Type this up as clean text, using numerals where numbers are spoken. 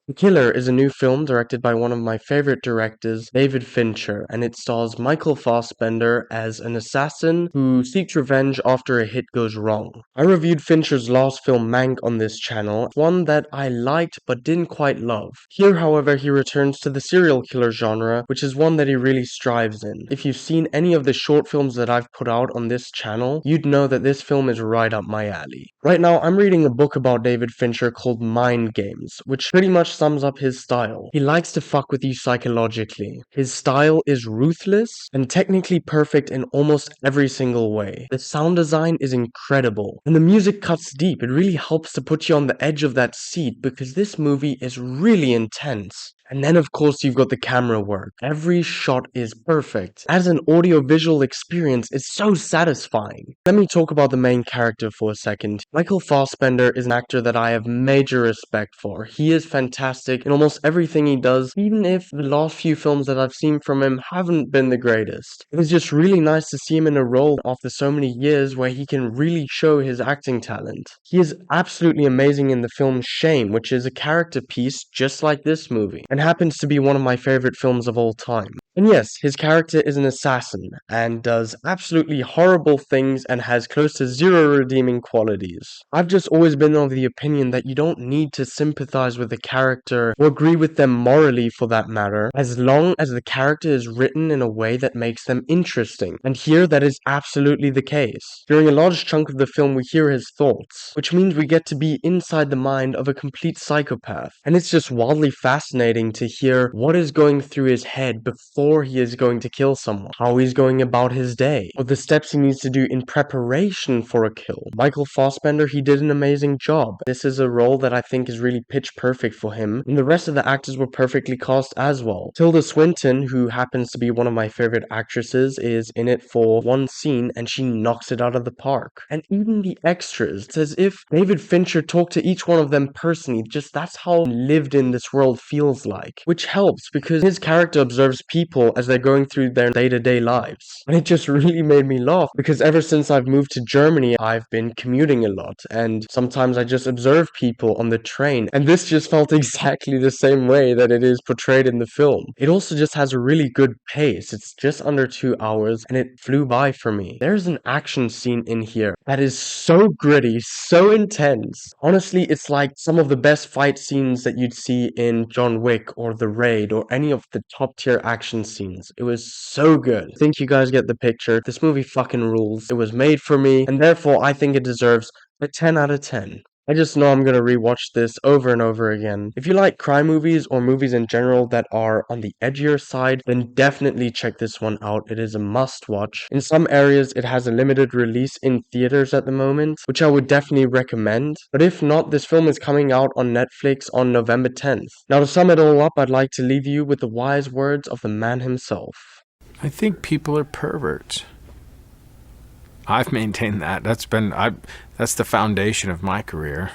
The Killer is a new film directed by one of my favorite directors, David Fincher, and it stars Michael Fassbender as an assassin who seeks revenge after a hit goes wrong. I reviewed Fincher's last film Mank on this channel, one that I liked but didn't quite love. Here, however, he returns to the serial killer genre, which is one that he really strives in. If you've seen any of the short films that I've put out on this channel, you'd know that this film is right up my alley. Right now, I'm reading a book about David Fincher called Mind Games, which pretty much sums up his style. He likes to fuck with you psychologically. His style is ruthless and technically perfect in almost every single way. The sound design is incredible, and the music cuts deep. It really helps to put you on the edge of that seat because this movie is really intense. And then, of course, you've got the camera work. Every shot is perfect. As an audio-visual experience, it's so satisfying. Let me talk about the main character for a second. Michael Fassbender is an actor that I have major respect for. He is fantastic in almost everything he does, even if the last few films that I've seen from him haven't been the greatest. It is just really nice to see him in a role after so many years where he can really show his acting talent. He is absolutely amazing in the film Shame, which is a character piece just like this movie, and happens to be one of my favorite films of all time. And yes, his character is an assassin and does absolutely horrible things and has close to zero redeeming qualities. I've just always been of the opinion that you don't need to sympathize with the character or agree with them morally for that matter, as long as the character is written in a way that makes them interesting. And here that is absolutely the case. During a large chunk of the film we hear his thoughts, which means we get to be inside the mind of a complete psychopath. And it's just wildly fascinating to hear what is going through his head before he is going to kill someone, how he's going about his day, or the steps he needs to do in preparation for a kill. Michael Fassbender, he did an amazing job. This is a role that I think is really pitch perfect for him, and the rest of the actors were perfectly cast as well. Tilda Swinton, who happens to be one of my favorite actresses, is in it for one scene and she knocks it out of the park. And even the extras, it's as if David Fincher talked to each one of them personally. Just that's how lived in this world feels like, which helps because his character observes people as they're going through their day-to-day lives. And it just really made me laugh because ever since I've moved to Germany, I've been commuting a lot, and sometimes I just observe people on the train, and this just felt exactly the same way that it is portrayed in the film. It also just has a really good pace. It's just under 2 hours and it flew by for me. There's an action scene in here that is so gritty, so intense. Honestly, it's like some of the best fight scenes that you'd see in John Wick or The Raid or any of the top tier action scenes. It was so good. I think you guys get the picture. This movie fucking rules. It was made for me, and therefore I think it deserves a 10 out of 10. I just know I'm gonna rewatch this over and over again. If you like crime movies or movies in general that are on the edgier side, then definitely check this one out. It is a must watch. In some areas, it has a limited release in theaters at the moment, which I would definitely recommend. But if not, this film is coming out on Netflix on November 10th. Now to sum it all up, I'd like to leave you with the wise words of the man himself. I think people are perverts. I've maintained that. That's the foundation of my career.